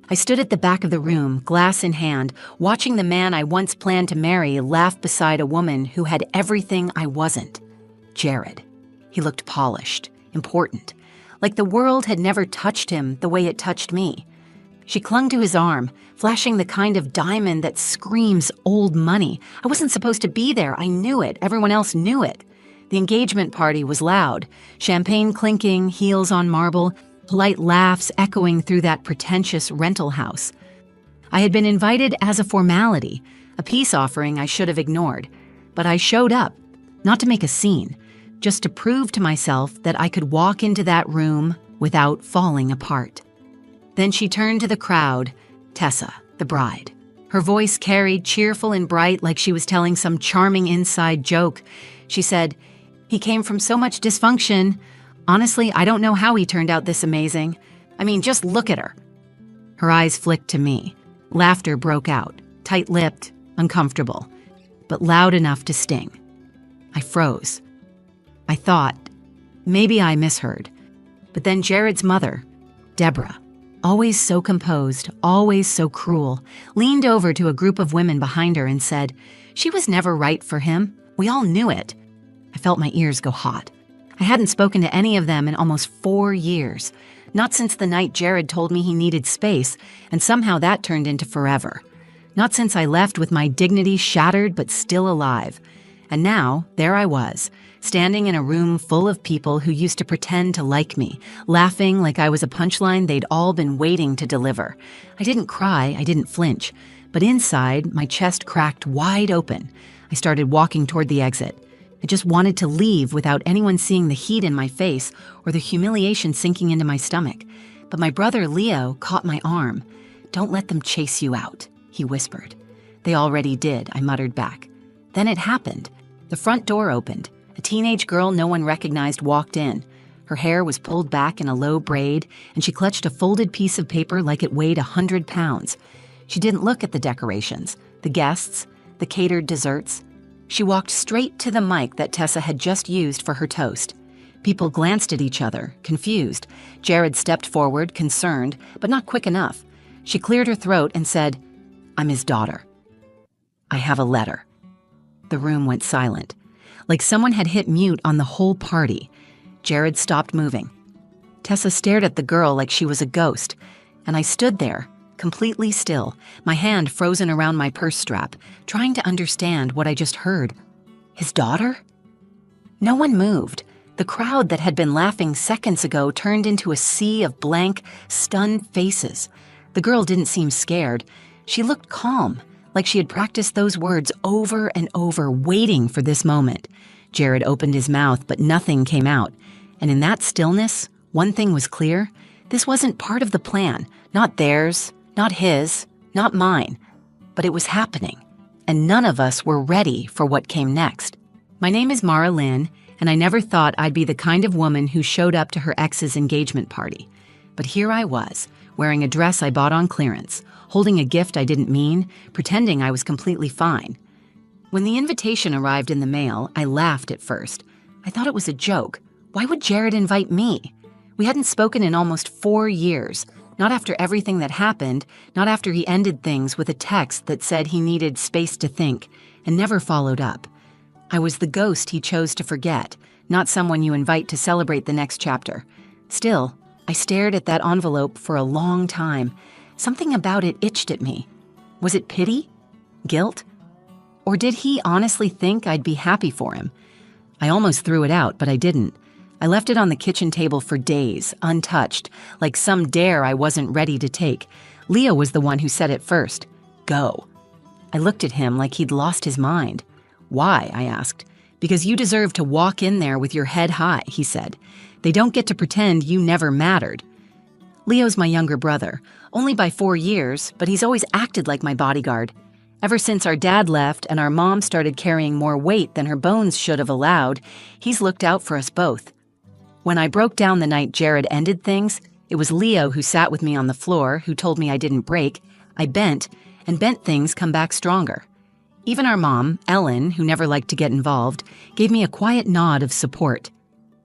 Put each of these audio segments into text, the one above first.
I stood at the back of the room, glass in hand, watching the man I once planned to marry laugh beside a woman who had everything I wasn't. Jared. He looked polished, important, like the world had never touched him the way it touched me. She clung to his arm, flashing the kind of diamond that screams old money. I wasn't supposed to be there. I knew it. Everyone else knew it. The engagement party was loud, champagne clinking, heels on marble, polite laughs echoing through that pretentious rental house. I had been invited as a formality, a peace offering I should have ignored. But I showed up, not to make a scene, just to prove to myself that I could walk into that room without falling apart. Then she turned to the crowd, Tessa, the bride. Her voice carried cheerful and bright like she was telling some charming inside joke. She said, "He came from so much dysfunction. Honestly, I don't know how he turned out this amazing. I mean, just look at her." Her eyes flicked to me. Laughter broke out, tight-lipped, uncomfortable, but loud enough to sting. I froze. I thought, maybe I misheard. But then Jared's mother, Deborah, always so composed, always so cruel, leaned over to a group of women behind her and said, "She was never right for him. We all knew it." I felt my ears go hot. I hadn't spoken to any of them in almost 4 years, not since the night Jared told me he needed space, and somehow that turned into forever. Not since I left with my dignity shattered but still alive. And now, there I was, standing in a room full of people who used to pretend to like me, laughing like I was a punchline they'd all been waiting to deliver. I didn't cry, I didn't flinch, but inside, my chest cracked wide open. I started walking toward the exit. I just wanted to leave without anyone seeing the heat in my face or the humiliation sinking into my stomach. But my brother Leo caught my arm. "Don't let them chase you out," he whispered. "They already did," I muttered back. Then it happened. The front door opened. A teenage girl no one recognized walked in. Her hair was pulled back in a low braid, and she clutched a folded piece of paper like it weighed 100 pounds. She didn't look at the decorations, the guests, the catered desserts. She walked straight to the mic that Tessa had just used for her toast. People glanced at each other, confused. Jared stepped forward, concerned, but not quick enough. She cleared her throat and said, "I'm his daughter. I have a letter." The room went silent, like someone had hit mute on the whole party. Jared stopped moving. Tessa stared at the girl like she was a ghost, and I stood there, completely still, my hand frozen around my purse strap, trying to understand what I just heard. His daughter? No one moved. The crowd that had been laughing seconds ago turned into a sea of blank, stunned faces. The girl didn't seem scared. She looked calm, like she had practiced those words over and over, waiting for this moment. Jared opened his mouth, but nothing came out. And in that stillness, one thing was clear. This wasn't part of the plan, not theirs, not his, not mine. But it was happening, and none of us were ready for what came next. My name is Mara Lynn, and I never thought I'd be the kind of woman who showed up to her ex's engagement party. But here I was, wearing a dress I bought on clearance, holding a gift I didn't mean, pretending I was completely fine. When the invitation arrived in the mail, I laughed at first. I thought it was a joke. Why would Jared invite me? We hadn't spoken in almost 4 years. Not after everything that happened, not after he ended things with a text that said he needed space to think, and never followed up. I was the ghost he chose to forget, not someone you invite to celebrate the next chapter. Still, I stared at that envelope for a long time. Something about it itched at me. Was it pity? Guilt? Or did he honestly think I'd be happy for him? I almost threw it out, but I didn't. I left it on the kitchen table for days, untouched, like some dare I wasn't ready to take. Leo was the one who said it first. Go. I looked at him like he'd lost his mind. Why? I asked. Because you deserve to walk in there with your head high, he said. They don't get to pretend you never mattered. Leo's my younger brother, only by 4 years, but he's always acted like my bodyguard. Ever since our dad left and our mom started carrying more weight than her bones should have allowed, he's looked out for us both. When I broke down the night Jared ended things, it was Leo who sat with me on the floor, who told me I didn't break. I bent, and bent things come back stronger. Even our mom, Ellen, who never liked to get involved, gave me a quiet nod of support.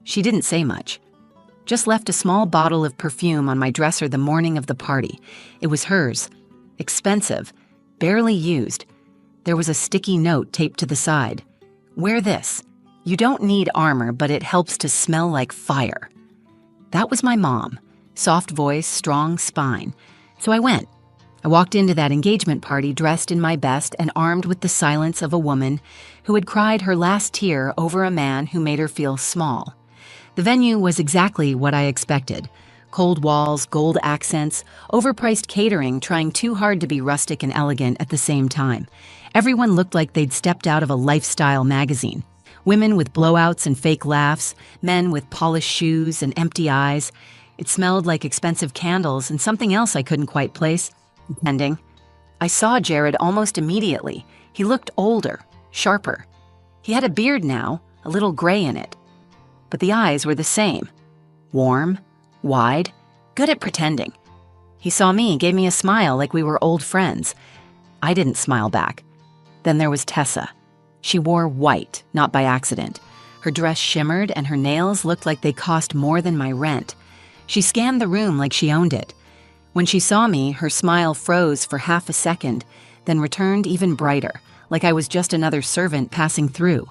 She didn't say much. Just left a small bottle of perfume on my dresser the morning of the party. It was hers. Expensive. Barely used. There was a sticky note taped to the side. Wear this. You don't need armor, but it helps to smell like fire. That was my mom. Soft voice, strong spine. So I went. I walked into that engagement party dressed in my best and armed with the silence of a woman who had cried her last tear over a man who made her feel small. The venue was exactly what I expected. Cold walls, gold accents, overpriced catering trying too hard to be rustic and elegant at the same time. Everyone looked like they'd stepped out of a lifestyle magazine. Women with blowouts and fake laughs, men with polished shoes and empty eyes. It smelled like expensive candles and something else I couldn't quite place. Depending. I saw Jared almost immediately. He looked older, sharper. He had a beard now, a little gray in it. But the eyes were the same. Warm, wide, good at pretending. He saw me, gave me a smile like we were old friends. I didn't smile back. Then there was Tessa. She wore white, not by accident. Her dress shimmered and her nails looked like they cost more than my rent. She scanned the room like she owned it. When she saw me, her smile froze for half a second, then returned even brighter, like I was just another servant passing through.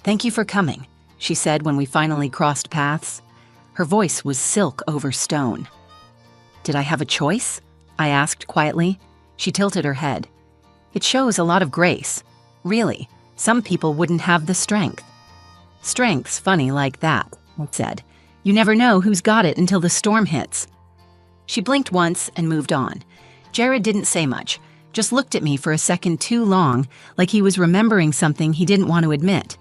"Thank you for coming," she said when we finally crossed paths. Her voice was silk over stone. "Did I have a choice?" I asked quietly. She tilted her head. "It shows a lot of grace. Really, some people wouldn't have the strength." "Strength's funny like that," I said. "You never know who's got it until the storm hits." She blinked once and moved on. Jared didn't say much, just looked at me for a second too long, like he was remembering something he didn't want to admit.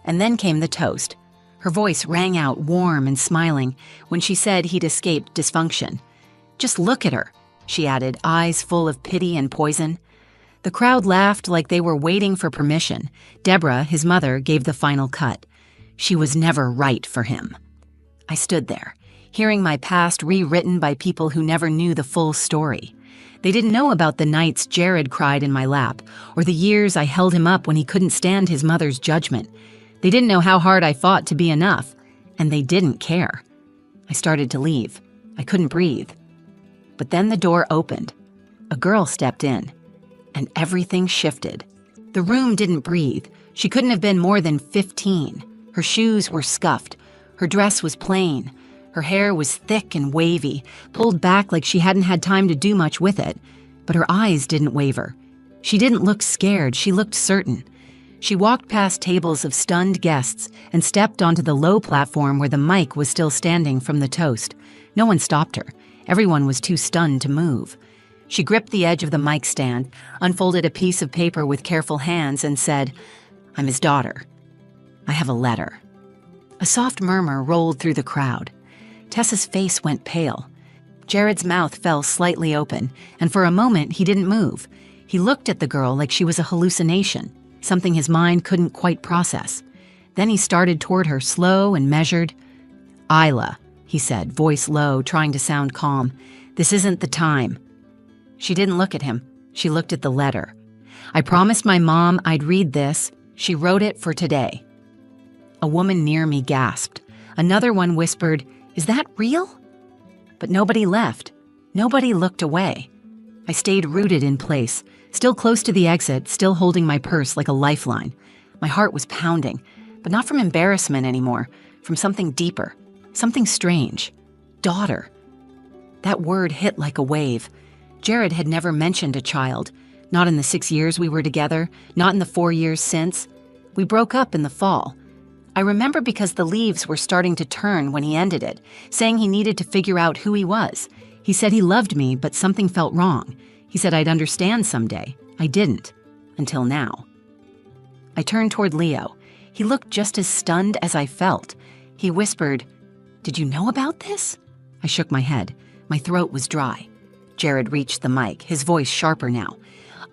And then came the toast. Her voice rang out warm and smiling when she said he'd escaped dysfunction. "Just look at her," she added, eyes full of pity and poison. The crowd laughed like they were waiting for permission. Deborah, his mother, gave the final cut. She was never right for him. I stood there, hearing my past rewritten by people who never knew the full story. They didn't know about the nights Jared cried in my lap, or the years I held him up when he couldn't stand his mother's judgment. They didn't know how hard I fought to be enough, and they didn't care. I started to leave. I couldn't breathe. But then the door opened. A girl stepped in, and everything shifted. The room didn't breathe. She couldn't have been more than 15. Her shoes were scuffed. Her dress was plain. Her hair was thick and wavy, pulled back like she hadn't had time to do much with it. But her eyes didn't waver. She didn't look scared. She looked certain. She walked past tables of stunned guests and stepped onto the low platform where the mic was still standing from the toast. No one stopped her. Everyone was too stunned to move. She gripped the edge of the mic stand, unfolded a piece of paper with careful hands, and said, "I'm his daughter. I have a letter." A soft murmur rolled through the crowd. Tessa's face went pale. Jared's mouth fell slightly open, and for a moment he didn't move. He looked at the girl like she was a hallucination, something his mind couldn't quite process. Then he started toward her, slow and measured. "Isla," he said, voice low, trying to sound calm. "This isn't the time." She didn't look at him. She looked at the letter. "I promised my mom I'd read this. She wrote it for today." A woman near me gasped. Another one whispered, "Is that real?" But nobody left. Nobody looked away. I stayed rooted in place, still close to the exit, still holding my purse like a lifeline. My heart was pounding, but not from embarrassment anymore, from something deeper, something strange. Daughter. That word hit like a wave. Jared had never mentioned a child, not in the 6 years we were together, not in the 4 years since. We broke up in the fall. I remember because the leaves were starting to turn when he ended it, saying he needed to figure out who he was. He said he loved me, but something felt wrong. He said I'd understand someday. I didn't, until now. I turned toward Leo. He looked just as stunned as I felt. He whispered, "Did you know about this?" I shook my head. My throat was dry. Jared reached the mic, his voice sharper now.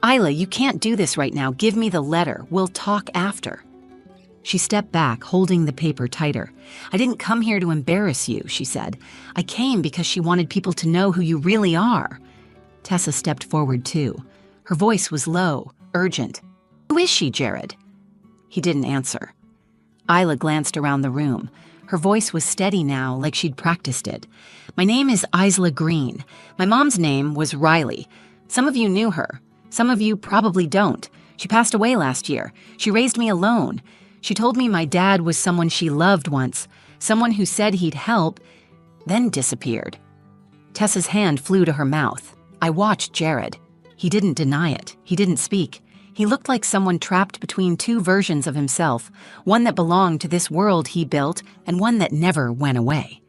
"Isla, you can't do this right now. Give me the letter. We'll talk after." She stepped back, holding the paper tighter. "I didn't come here to embarrass you," she said. "I came because she wanted people to know who you really are." Tessa stepped forward too. Her voice was low, urgent. "Who is she, Jared?" He didn't answer. Isla glanced around the room. Her voice was steady now, like she'd practiced it. "My name is Isla Green. My mom's name was Riley. Some of you knew her. Some of you probably don't. She passed away last year. She raised me alone. She told me my dad was someone she loved once, someone who said he'd help, then disappeared." Tessa's hand flew to her mouth. I watched Jared. He didn't deny it. He didn't speak. He looked like someone trapped between two versions of himself, one that belonged to this world he built and one that never went away.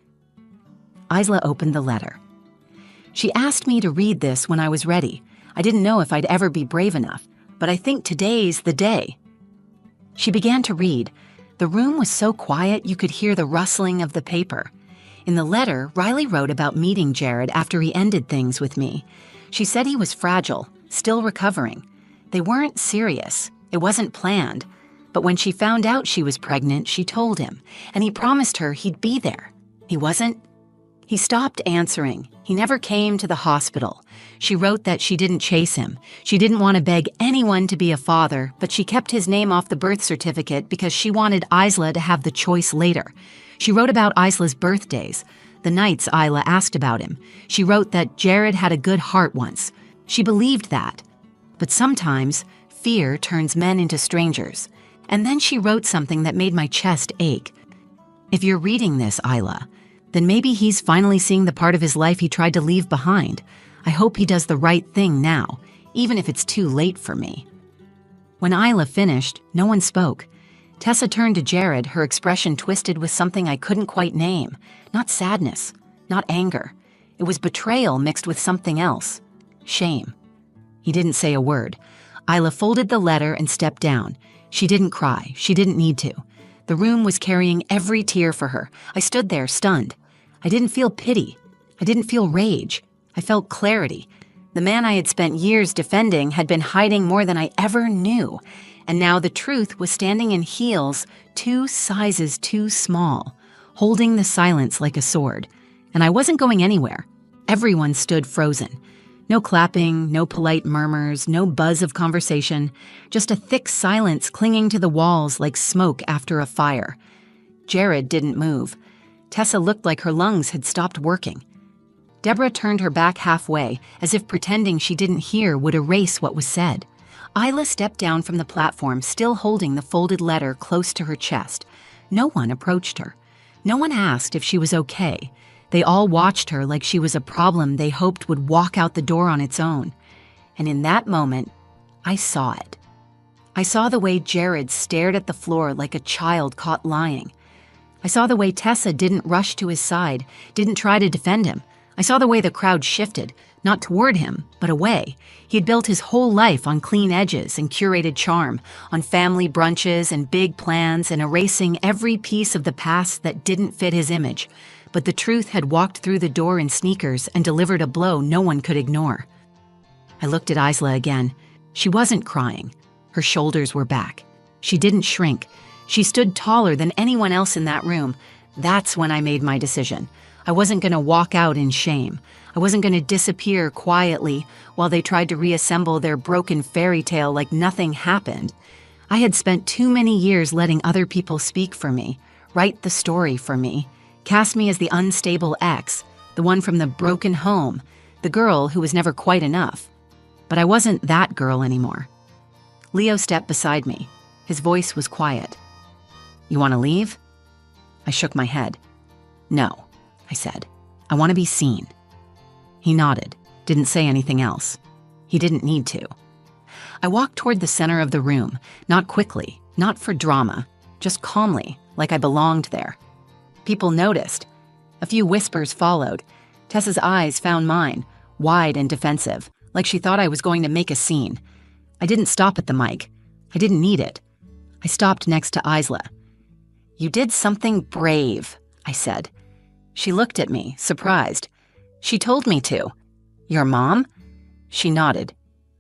Isla opened the letter. "She asked me to read this when I was ready. I didn't know if I'd ever be brave enough, but I think today's the day." She began to read. The room was so quiet you could hear the rustling of the paper. In the letter, Riley wrote about meeting Jared after he ended things with me. She said he was fragile, still recovering. They weren't serious. It wasn't planned. But when she found out she was pregnant, she told him, and he promised her he'd be there. He wasn't. He stopped answering. He never came to the hospital. She wrote that she didn't chase him. She didn't want to beg anyone to be a father, but she kept his name off the birth certificate because she wanted Isla to have the choice later. She wrote about Isla's birthdays, the nights Isla asked about him. She wrote that Jared had a good heart once. She believed that. But sometimes, fear turns men into strangers. And then she wrote something that made my chest ache. "If you're reading this, Isla, then maybe he's finally seeing the part of his life he tried to leave behind. I hope he does the right thing now, even if it's too late for me." When Isla finished, no one spoke. Tessa turned to Jared, her expression twisted with something I couldn't quite name. Not sadness, not anger. It was betrayal mixed with something else. Shame. He didn't say a word. Isla folded the letter and stepped down. She didn't cry. She didn't need to. The room was carrying every tear for her. I stood there, stunned. I didn't feel pity. I didn't feel rage. I felt clarity. The man I had spent years defending had been hiding more than I ever knew. And now the truth was standing in heels 2 sizes too small, holding the silence like a sword. And I wasn't going anywhere. Everyone stood frozen. No clapping, no polite murmurs, no buzz of conversation, just a thick silence clinging to the walls like smoke after a fire. Jared didn't move. Tessa looked like her lungs had stopped working. Deborah turned her back halfway, as if pretending she didn't hear would erase what was said. Isla stepped down from the platform, still holding the folded letter close to her chest. No one approached her. No one asked if she was okay. They all watched her like she was a problem they hoped would walk out the door on its own. And in that moment, I saw it. I saw the way Jared stared at the floor like a child caught lying. I saw the way Tessa didn't rush to his side, didn't try to defend him. I saw the way the crowd shifted, not toward him, but away. He had built his whole life on clean edges and curated charm, on family brunches and big plans and erasing every piece of the past that didn't fit his image. But the truth had walked through the door in sneakers and delivered a blow no one could ignore. I looked at Isla again. She wasn't crying. Her shoulders were back. She didn't shrink. She stood taller than anyone else in that room. That's when I made my decision. I wasn't going to walk out in shame. I wasn't going to disappear quietly while they tried to reassemble their broken fairy tale like nothing happened. I had spent too many years letting other people speak for me, write the story for me, cast me as the unstable ex, the one from the broken home, the girl who was never quite enough. But I wasn't that girl anymore. Leo stepped beside me. His voice was quiet. "You want to leave?" I shook my head. "No," I said. "I want to be seen." He nodded, didn't say anything else. He didn't need to. I walked toward the center of the room, not quickly, not for drama, just calmly, like I belonged there. People noticed. A few whispers followed. Tessa's eyes found mine, wide and defensive, like she thought I was going to make a scene. I didn't stop at the mic. I didn't need it. I stopped next to Isla. "You did something brave," I said. She looked at me, surprised. "She told me to." "Your mom?" She nodded.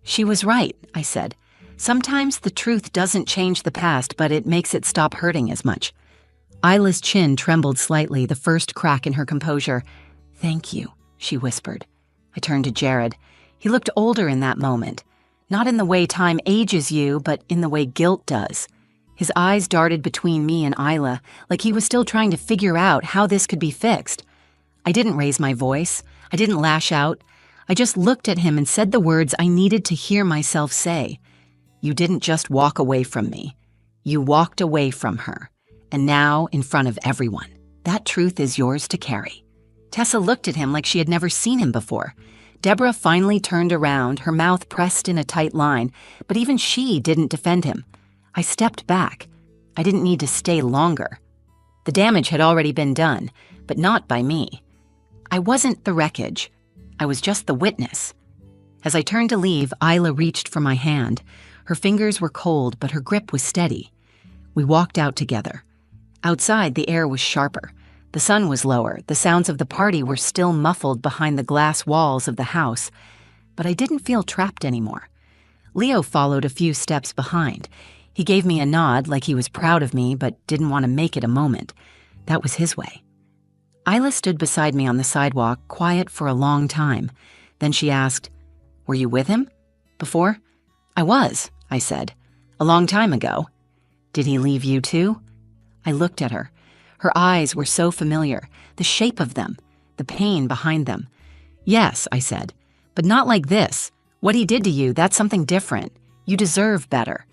"She was right," I said. "Sometimes the truth doesn't change the past, but it makes it stop hurting as much." Isla's chin trembled slightly, the first crack in her composure. "Thank you," she whispered. I turned to Jared. He looked older in that moment. Not in the way time ages you, but in the way guilt does. His eyes darted between me and Isla, like he was still trying to figure out how this could be fixed. I didn't raise my voice. I didn't lash out. I just looked at him and said the words I needed to hear myself say. You didn't just walk away from me. You walked away from her. And now, in front of everyone, that truth is yours to carry. Tessa looked at him like she had never seen him before. Deborah finally turned around, her mouth pressed in a tight line, but even she didn't defend him. I stepped back. I didn't need to stay longer. The damage had already been done, but not by me. I wasn't the wreckage. I was just the witness. As I turned to leave, Isla reached for my hand. Her fingers were cold, but her grip was steady. We walked out together. Outside, the air was sharper. The sun was lower. The sounds of the party were still muffled behind the glass walls of the house. But I didn't feel trapped anymore. Leo followed a few steps behind. He gave me a nod like he was proud of me but didn't want to make it a moment. That was his way. Isla stood beside me on the sidewalk, quiet for a long time. Then she asked, "Were you with him? Before?" "I was," I said. "A long time ago." "Did he leave you too?" I looked at her. Her eyes were so familiar, the shape of them, the pain behind them. "Yes," I said, "but not like this. What he did to you, that's something different. You deserve better."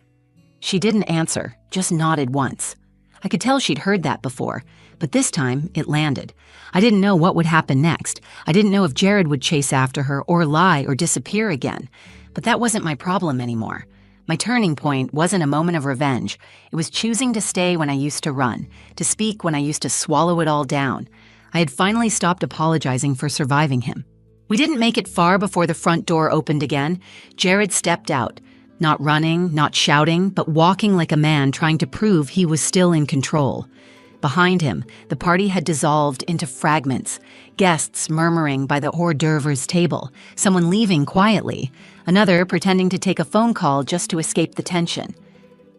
She didn't answer, just nodded once. I could tell she'd heard that before, but this time it landed. I didn't know what would happen next. I didn't know if Jared would chase after her or lie or disappear again. But that wasn't my problem anymore. My turning point wasn't a moment of revenge. It was choosing to stay when I used to run, to speak when I used to swallow it all down. I had finally stopped apologizing for surviving him. We didn't make it far before the front door opened again. Jared stepped out, not running, not shouting, but walking like a man trying to prove he was still in control. Behind him, the party had dissolved into fragments, guests murmuring by the hors d'oeuvres table, someone leaving quietly, another pretending to take a phone call just to escape the tension.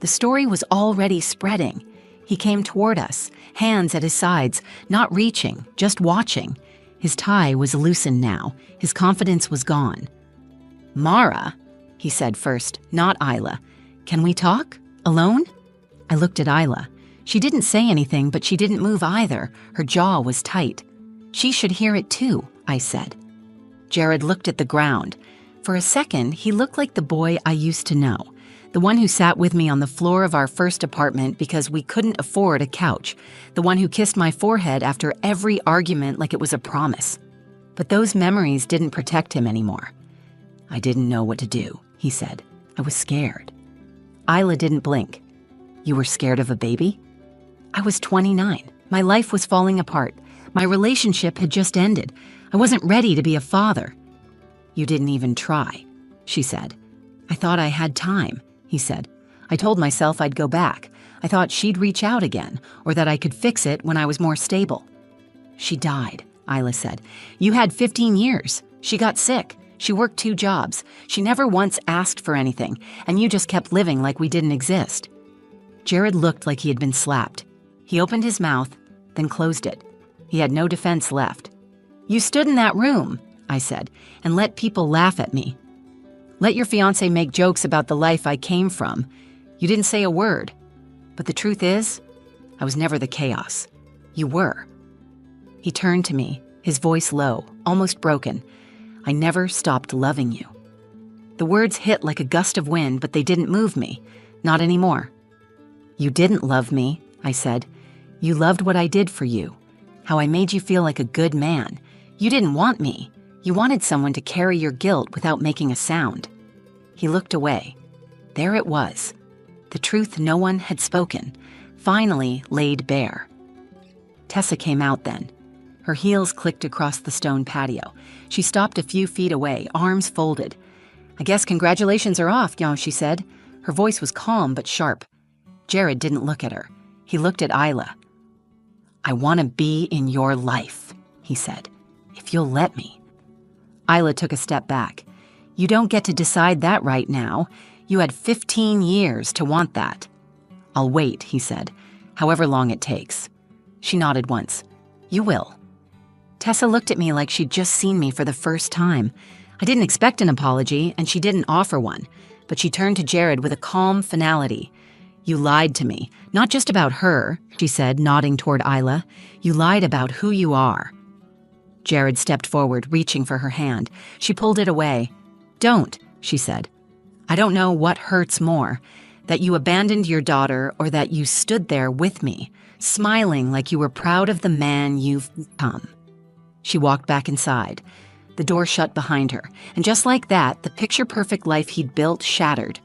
The story was already spreading. He came toward us, hands at his sides, not reaching, just watching. His tie was loosened now. His confidence was gone. "Mara," he said first, not Isla. "Can we talk? Alone?" I looked at Isla. She didn't say anything, but she didn't move either. Her jaw was tight. "She should hear it too," I said. Jared looked at the ground. For a second, he looked like the boy I used to know, the one who sat with me on the floor of our first apartment because we couldn't afford a couch, the one who kissed my forehead after every argument like it was a promise. But those memories didn't protect him anymore. "I didn't know what to do," he said. "I was scared." Isla didn't blink. "You were scared of a baby?" I was 29. My life was falling apart. My relationship had just ended. I wasn't ready to be a father. "You didn't even try," she said. "I thought I had time," he said. "I told myself I'd go back. I thought she'd reach out again, or that I could fix it when I was more stable." "She died," Isla said. "You had 15 years. She got sick. She worked 2 jobs. She never once asked for anything, and you just kept living like we didn't exist." Jared looked like he had been slapped. He opened his mouth, then closed it. He had no defense left. "You stood in that room," I said, "and let people laugh at me. Let your fiancé make jokes about the life I came from. You didn't say a word. But the truth is, I was never the chaos. You were." He turned to me, his voice low, almost broken. "I never stopped loving you." The words hit like a gust of wind, but they didn't move me. Not anymore. "You didn't love me," I said. "You loved what I did for you, how I made you feel like a good man. You didn't want me. You wanted someone to carry your guilt without making a sound." He looked away. There it was. The truth no one had spoken, finally laid bare. Tessa came out then. Her heels clicked across the stone patio. She stopped a few feet away, arms folded. "I guess congratulations are off, she said. Her voice was calm but sharp. Jared didn't look at her. He looked at Isla. "I want to be in your life," he said, "if you'll let me." Isla took a step back. "You don't get to decide that right now. You had 15 years to want that." "I'll wait," he said, "however long it takes." She nodded once. "You will." Tessa looked at me like she'd just seen me for the first time. I didn't expect an apology, and she didn't offer one, but she turned to Jared with a calm finality. You lied to me, not just about her, she said, nodding toward Isla. You lied about who you are. Jared stepped forward, reaching for her hand. She pulled it away. Don't, she said. I don't know what hurts more, that you abandoned your daughter or that you stood there with me, smiling like you were proud of the man you've become. She walked back inside. The door shut behind her, and just like that, the picture-perfect life he'd built shattered.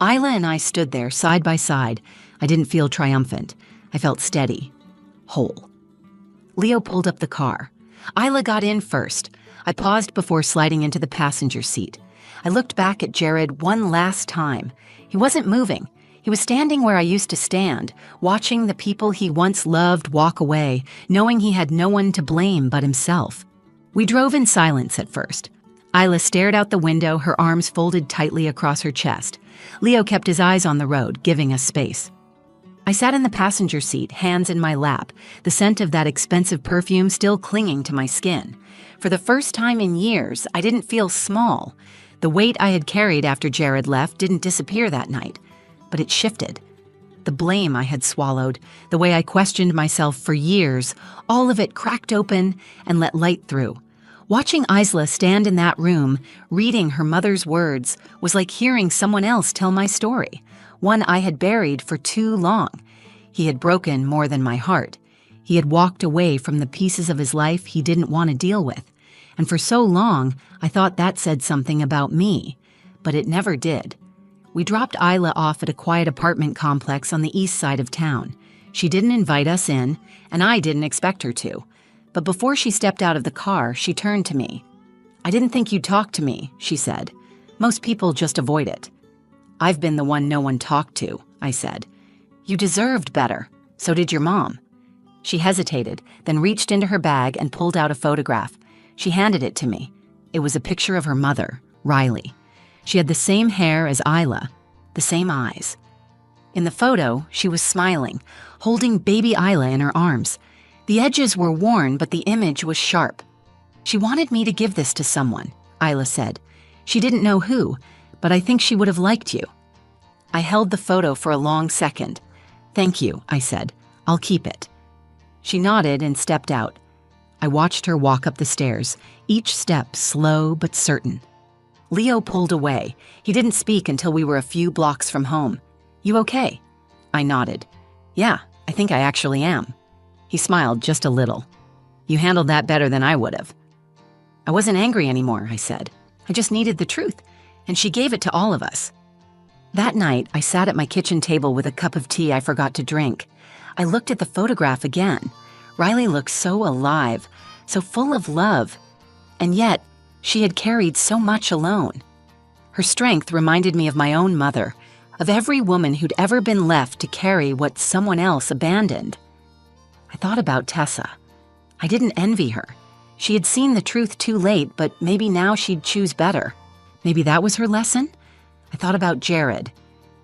Isla and I stood there, side by side. I didn't feel triumphant. I felt steady, whole. Leo pulled up the car. Isla got in first. I paused before sliding into the passenger seat. I looked back at Jared one last time. He wasn't moving. He was standing where I used to stand, watching the people he once loved walk away, knowing he had no one to blame but himself. We drove in silence at first. Isla stared out the window, her arms folded tightly across her chest. Leo kept his eyes on the road, giving us space. I sat in the passenger seat, hands in my lap, the scent of that expensive perfume still clinging to my skin. For the first time in years, I didn't feel small. The weight I had carried after Jared left didn't disappear that night, but it shifted. The blame I had swallowed, the way I questioned myself for years, all of it cracked open and let light through. Watching Isla stand in that room, reading her mother's words, was like hearing someone else tell my story, one I had buried for too long. He had broken more than my heart. He had walked away from the pieces of his life he didn't want to deal with. And for so long, I thought that said something about me, but it never did. We dropped Isla off at a quiet apartment complex on the east side of town. She didn't invite us in, and I didn't expect her to. But before she stepped out of the car, she turned to me. I didn't think you'd talk to me, she said. Most people just avoid it. I've been the one no one talked to, I said. You deserved better. So did your mom. She hesitated, then reached into her bag and pulled out a photograph. She handed it to me. It was a picture of her mother, Riley. She had the same hair as Isla, the same eyes. In the photo, she was smiling, holding baby Isla in her arms. The edges were worn, but the image was sharp. She wanted me to give this to someone, Isla said. She didn't know who, but I think she would have liked you. I held the photo for a long second. Thank you, I said. I'll keep it. She nodded and stepped out. I watched her walk up the stairs, each step slow but certain. Leo pulled away. He didn't speak until we were a few blocks from home. You okay? I nodded. Yeah, I think I actually am. He smiled just a little. You handled that better than I would have. I wasn't angry anymore, I said. I just needed the truth, and she gave it to all of us. That night, I sat at my kitchen table with a cup of tea I forgot to drink. I looked at the photograph again. Riley looked so alive, so full of love, and yet she had carried so much alone. Her strength reminded me of my own mother, of every woman who'd ever been left to carry what someone else abandoned. I thought about Tessa. I didn't envy her. She had seen the truth too late, but maybe now she'd choose better. Maybe that was her lesson? I thought about Jared.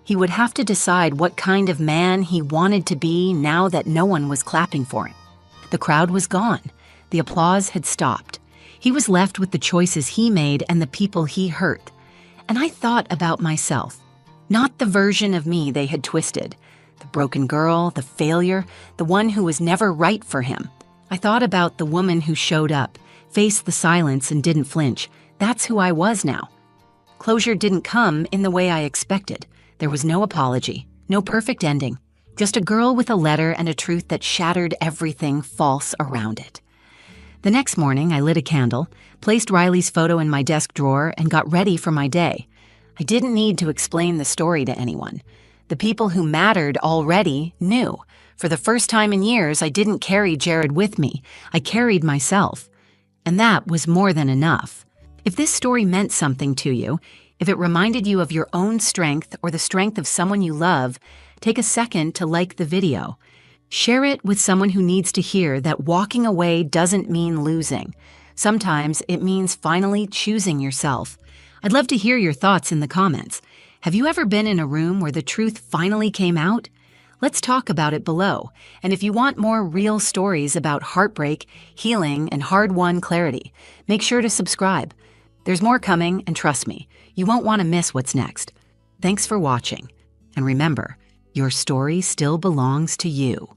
He would have to decide what kind of man he wanted to be now that no one was clapping for him. The crowd was gone. The applause had stopped. He was left with the choices he made and the people he hurt. And I thought about myself, not the version of me they had twisted. The broken girl, the failure, the one who was never right for him. I thought about the woman who showed up, faced the silence and didn't flinch. That's who I was now. Closure didn't come in the way I expected. There was no apology, no perfect ending. Just a girl with a letter and a truth that shattered everything false around it. The next morning, I lit a candle, placed Riley's photo in my desk drawer, and got ready for my day. I didn't need to explain the story to anyone. The people who mattered already knew. For the first time in years, I didn't carry Jared with me. I carried myself. And that was more than enough. If this story meant something to you, if it reminded you of your own strength or the strength of someone you love, take a second to like the video. Share it with someone who needs to hear that walking away doesn't mean losing. Sometimes it means finally choosing yourself. I'd love to hear your thoughts in the comments. Have you ever been in a room where the truth finally came out? Let's talk about it below. And if you want more real stories about heartbreak, healing, and hard-won clarity, make sure to subscribe. There's more coming, and trust me, you won't want to miss what's next. Thanks for watching. And remember, Your story still belongs to you.